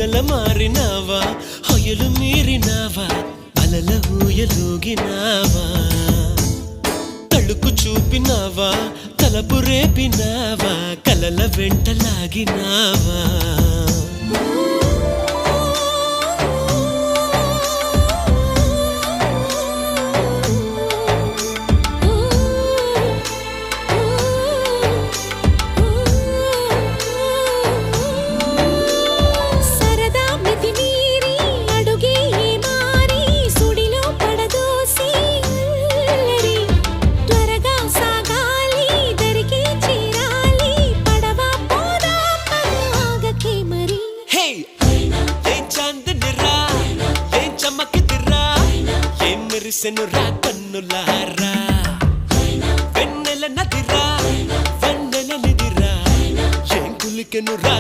మొగల మారినావా హొయలు మీరినావా అలల ఊయలూగినావా తళుకు చూపినావా తలపు రేపినావా కలల వెంటలాగినావా మెరిసెనురా కన్నులారా వెన్నెల నదిరా వెన్నెల నిదిరా ఏం కులికెనురా